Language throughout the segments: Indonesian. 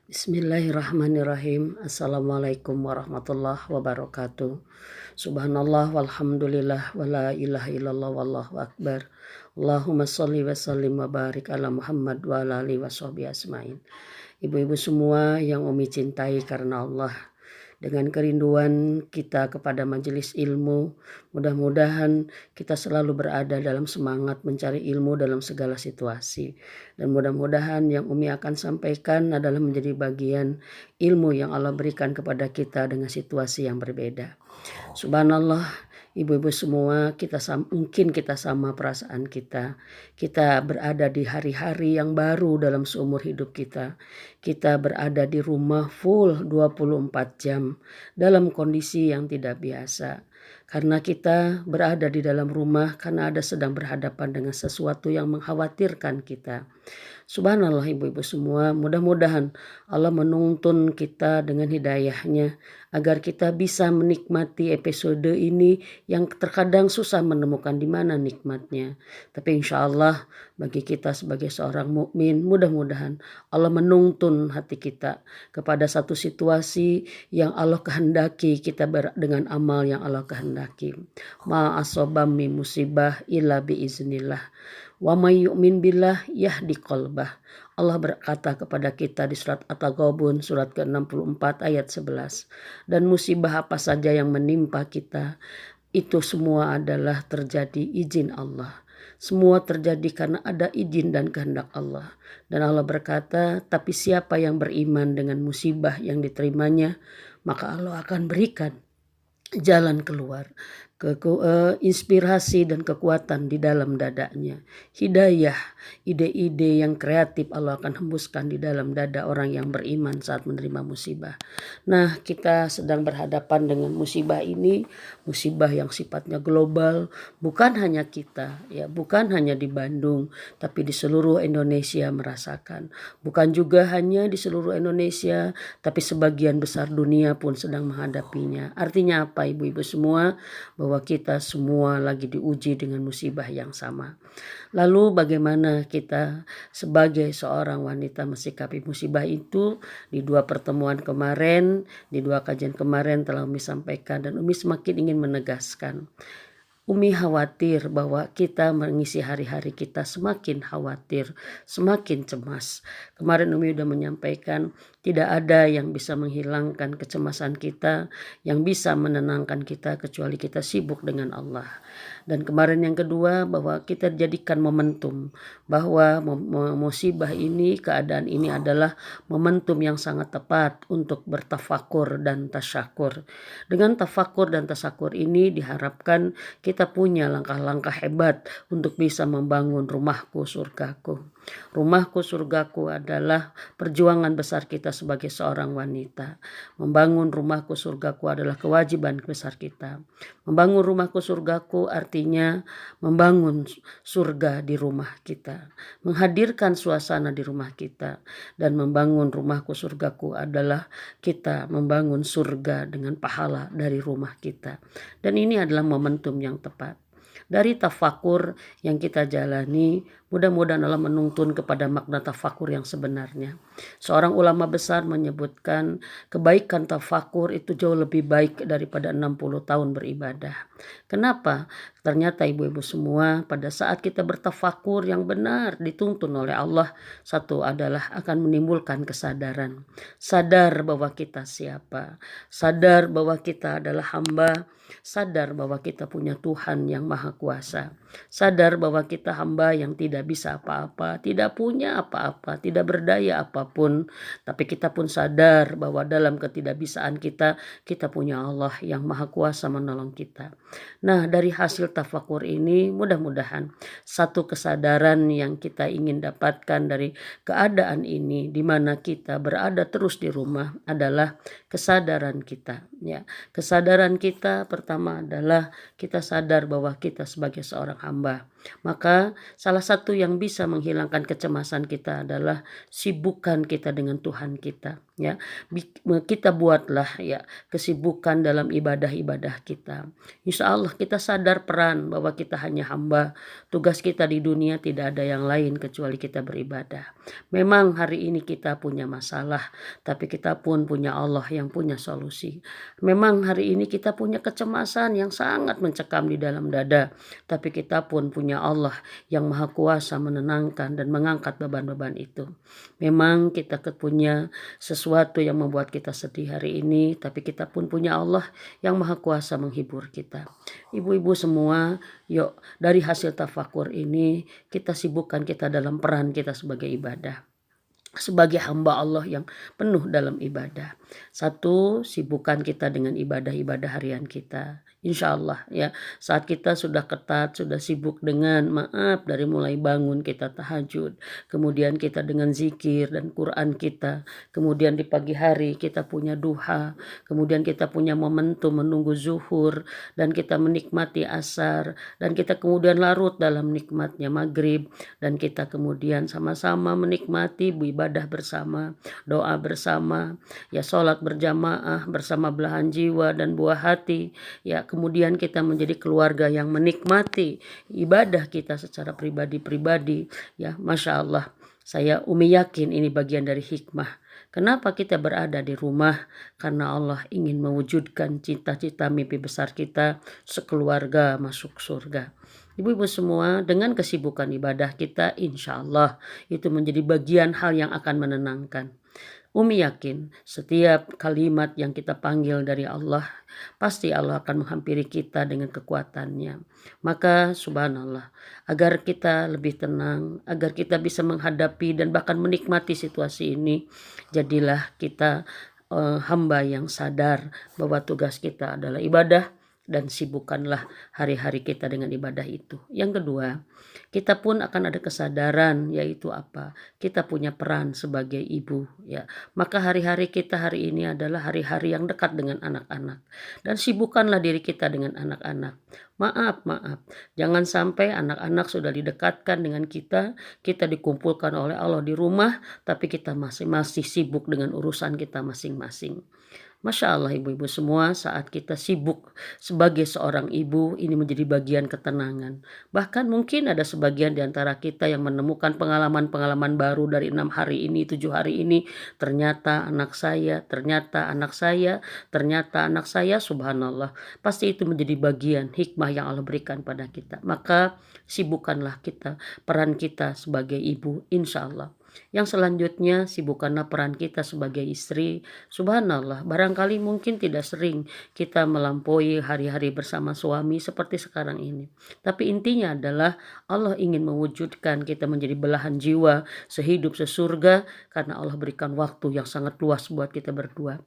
Bismillahirrahmanirrahim. Assalamualaikum warahmatullahi wabarakatuh. Subhanallah walhamdulillah wa la ilaha illallah wallahu akbar. Allahumma sholli wa sallim wa barik ala Muhammad wa ala alihi wa sahbihi asmain. Ibu-ibu semua yang Umi cintai karena Allah, dengan kerinduan kita kepada majelis ilmu, mudah-mudahan kita selalu berada dalam semangat mencari ilmu dalam segala situasi. Dan mudah-mudahan yang Umi akan sampaikan adalah menjadi bagian ilmu yang Allah berikan kepada kita dengan situasi yang berbeda. Subhanallah, ibu-ibu semua, mungkin kita sama perasaan kita. Kita berada di hari-hari yang baru dalam seumur hidup kita. Kita berada di rumah full 24 jam dalam kondisi yang tidak biasa. Karena kita berada di dalam rumah karena ada sedang berhadapan dengan sesuatu yang mengkhawatirkan kita. Subhanallah ibu-ibu semua, mudah-mudahan Allah menuntun kita dengan hidayahnya agar kita bisa menikmati episode ini yang terkadang susah menemukan di mana nikmatnya. Tapi insya Allah bagi kita sebagai seorang mukmin, mudah-mudahan Allah menuntun hati kita kepada satu situasi yang Allah kehendaki kita dengan amal yang Allah kehendaki. Ma asobam min musibah illa biiznillah. Wa may yu'min billah yahdi qalbah. Allah berkata kepada kita di surat At-Taghabun surat ke-64 ayat 11. Dan musibah apa saja yang menimpa kita, itu semua adalah terjadi izin Allah. Semua terjadi karena ada izin dan kehendak Allah. Dan Allah berkata, tapi siapa yang beriman dengan musibah yang diterimanya, maka Allah akan berikan jalan keluar, inspirasi dan kekuatan di dalam dadanya. Hidayah, ide-ide yang kreatif Allah akan hembuskan di dalam dada orang yang beriman saat menerima musibah. Nah, kita sedang berhadapan dengan musibah ini, musibah yang sifatnya global, bukan hanya kita, ya, bukan hanya di Bandung, tapi di seluruh Indonesia merasakan. Bukan juga hanya di seluruh Indonesia, tapi sebagian besar dunia pun sedang menghadapinya. Artinya apa ibu-ibu semua? Bahwa kita semua lagi diuji dengan musibah yang sama. Lalu bagaimana kita sebagai seorang wanita mensikapi musibah itu? Di dua pertemuan kemarin, di dua kajian kemarin telah Umi sampaikan dan Umi semakin ingin menegaskan. Umi khawatir bahwa kita mengisi hari-hari kita semakin khawatir, semakin cemas. Kemarin Umi sudah menyampaikan tidak ada yang bisa menghilangkan kecemasan kita, yang bisa menenangkan kita kecuali kita sibuk dengan Allah. Dan kemarin yang kedua bahwa kita jadikan momentum bahwa musibah ini, keadaan ini adalah momentum yang sangat tepat untuk bertafakur dan tasyakur. Dengan tafakur dan tasyakur ini diharapkan kita punya langkah-langkah hebat untuk bisa membangun rumahku surgaku. Rumahku surgaku adalah perjuangan besar kita sebagai seorang wanita. Membangun rumahku surgaku adalah kewajiban besar kita. Membangun rumahku surgaku artinya membangun surga di rumah kita. Menghadirkan suasana di rumah kita. Dan membangun rumahku surgaku adalah kita membangun surga dengan pahala dari rumah kita. Dan ini adalah momentum yang tepat. Dari tafakur yang kita jalani, mudah-mudahan Allah menuntun kepada makna tafakur yang sebenarnya. Seorang ulama besar menyebutkan kebaikan tafakur itu jauh lebih baik daripada 60 tahun beribadah. Kenapa? Ternyata ibu-ibu semua pada saat kita bertafakur yang benar dituntun oleh Allah, satu adalah akan menimbulkan kesadaran. Sadar bahwa kita siapa. Sadar bahwa kita adalah hamba. Sadar bahwa kita punya Tuhan yang maha kuasa. Sadar bahwa kita hamba yang tidak bisa apa-apa, tidak punya apa-apa, tidak berdaya apapun. Tapi kita pun sadar bahwa dalam ketidakbisaan kita, kita punya Allah yang maha kuasa menolong kita. Nah, dari hasil tafakur ini mudah-mudahan satu kesadaran yang kita ingin dapatkan dari keadaan ini, di mana kita berada terus di rumah, adalah kesadaran kita. Ya, kesadaran kita pertama adalah kita sadar bahwa kita sebagai seorang hamba. Maka salah satu yang bisa menghilangkan kecemasan kita adalah sibukkan kita dengan Tuhan kita, ya. Kita buatlah ya kesibukan dalam ibadah-ibadah kita. Insya Allah kita sadar peran bahwa kita hanya hamba. Tugas kita di dunia tidak ada yang lain kecuali kita beribadah. Memang hari ini kita punya masalah, tapi kita pun punya Allah yang punya solusi. Memang hari ini kita punya kecemasan yang sangat mencekam di dalam dada, tapi kita pun punya Allah yang maha kuasa menenangkan dan mengangkat beban-beban itu. Memang kita punya sesuatu yang membuat kita sedih hari ini, tapi kita pun punya Allah yang maha kuasa menghibur kita. Ibu-ibu semua, yuk dari hasil tafakur ini kita sibukkan kita dalam peran kita sebagai ibadah, sebagai hamba Allah yang penuh dalam ibadah. Satu, sibukkan kita dengan ibadah-ibadah harian kita. Insya Allah ya, saat kita sudah ketat, sudah sibuk dengan dari mulai bangun kita tahajud, kemudian kita dengan zikir dan Quran kita, kemudian di pagi hari kita punya duha, kemudian kita punya momentum menunggu zuhur, dan kita menikmati asar, dan kita kemudian larut dalam nikmatnya maghrib, dan kita kemudian sama-sama menikmati ibadah bersama, doa bersama, ya sholat berjamaah bersama belahan jiwa dan buah hati, ya kemudian kita menjadi keluarga yang menikmati ibadah kita secara pribadi-pribadi, ya Masya Allah. Saya yakin ini bagian dari hikmah. Kenapa kita berada di rumah? Karena Allah ingin mewujudkan cita-cita mimpi besar kita sekeluarga masuk surga. Ibu-ibu semua, dengan kesibukan ibadah kita, insya Allah itu menjadi bagian hal yang akan menenangkan. Yakin setiap kalimat yang kita panggil dari Allah, pasti Allah akan menghampiri kita dengan kekuatannya. Maka subhanallah, agar kita lebih tenang, agar kita bisa menghadapi dan bahkan menikmati situasi ini, jadilah kita hamba yang sadar bahwa tugas kita adalah ibadah, dan sibukkanlah hari-hari kita dengan ibadah itu. Yang kedua, kita pun akan ada kesadaran, yaitu apa? Kita punya peran sebagai ibu, ya. Maka hari-hari kita hari ini adalah hari-hari yang dekat dengan anak-anak, dan sibukkanlah diri kita dengan anak-anak. Maaf, jangan sampai anak-anak sudah didekatkan dengan kita dikumpulkan oleh Allah di rumah, tapi kita masih sibuk dengan urusan kita masing-masing. Masya Allah ibu-ibu semua, saat kita sibuk sebagai seorang ibu, ini menjadi bagian ketenangan. Bahkan mungkin ada sebagian di antara kita yang menemukan pengalaman-pengalaman baru dari 6 hari ini, 7 hari ini. Ternyata anak saya, subhanallah. Pasti itu menjadi bagian hikmah yang Allah berikan pada kita. Maka sibukkanlah kita, peran kita sebagai ibu, insya Allah. Yang selanjutnya, sibukkanlah peran kita sebagai istri. Subhanallah, barangkali mungkin tidak sering kita melampaui hari-hari bersama suami seperti sekarang ini. Tapi intinya adalah Allah ingin mewujudkan kita menjadi belahan jiwa, sehidup sesurga, karena Allah berikan waktu yang sangat luas buat kita berdua.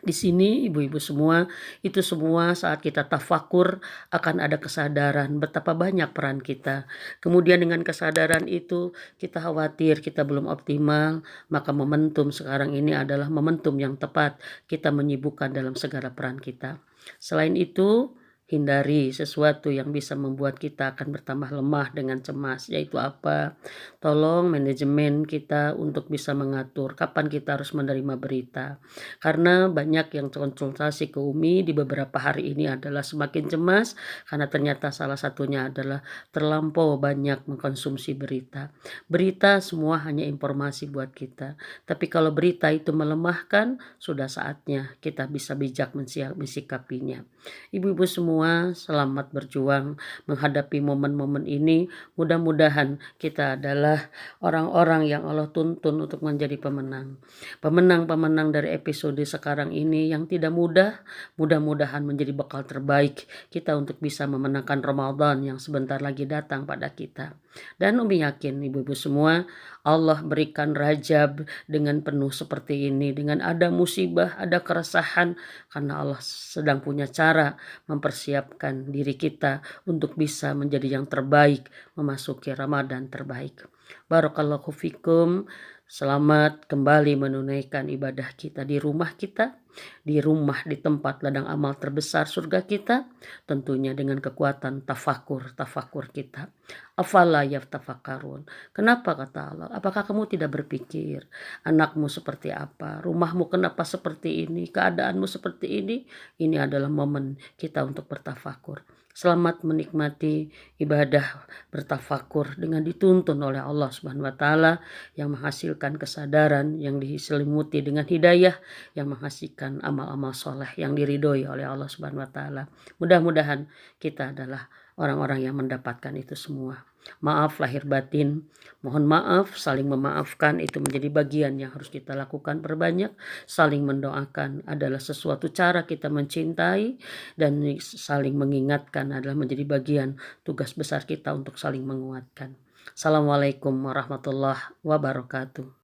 Di sini ibu-ibu semua, itu semua saat kita tafakur akan ada kesadaran betapa banyak peran kita. Kemudian dengan kesadaran itu kita khawatir kita belum optimal, maka momentum sekarang ini adalah momentum yang tepat kita menyibukkan dalam segala peran kita. Selain itu, hindari sesuatu yang bisa membuat kita akan bertambah lemah dengan cemas, yaitu apa? Tolong manajemen kita untuk bisa mengatur kapan kita harus menerima berita. Karena banyak yang konsultasi ke Umi di beberapa hari ini adalah semakin cemas, karena ternyata salah satunya adalah terlampau banyak mengkonsumsi berita. Berita semua hanya informasi buat kita. Tapi kalau berita itu melemahkan, sudah saatnya kita bisa bijak mensikapinya. Ibu-ibu semua, selamat berjuang menghadapi momen-momen ini. Mudah-mudahan kita adalah orang-orang yang Allah tuntun untuk menjadi pemenang. Pemenang-pemenang dari episode sekarang ini yang tidak mudah, mudah-mudahan menjadi bekal terbaik kita untuk bisa memenangkan Ramadan yang sebentar lagi datang pada kita. Dan Umi yakin ibu-ibu semua, Allah berikan Rajab dengan penuh seperti ini, dengan ada musibah, ada keresahan, karena Allah sedang punya cara mempersiapkan diri kita untuk bisa menjadi yang terbaik, memasuki Ramadan terbaik. Barakallahu fikum. Selamat kembali menunaikan ibadah kita di rumah kita, di tempat ladang amal terbesar surga kita, tentunya dengan kekuatan tafakur kita. Afala yaftafakkarun. Kenapa kata Allah? Apakah kamu tidak berpikir anakmu seperti apa? Rumahmu kenapa seperti ini? Keadaanmu seperti ini? Ini adalah momen kita untuk bertafakur. Selamat menikmati ibadah bertafakur dengan dituntun oleh Allah Subhanahu wa taala yang menghasilkan kesadaran, yang diselimuti dengan hidayah, yang menghasilkan amal-amal soleh yang diridhoi oleh Allah Subhanahu wa taala. Mudah-mudahan kita adalah orang-orang yang mendapatkan itu semua. Maaf lahir batin, mohon maaf, saling memaafkan itu menjadi bagian yang harus kita lakukan perbanyak. Saling mendoakan adalah sesuatu cara kita mencintai, dan saling mengingatkan adalah menjadi bagian tugas besar kita untuk saling menguatkan. Assalamualaikum warahmatullahi wabarakatuh.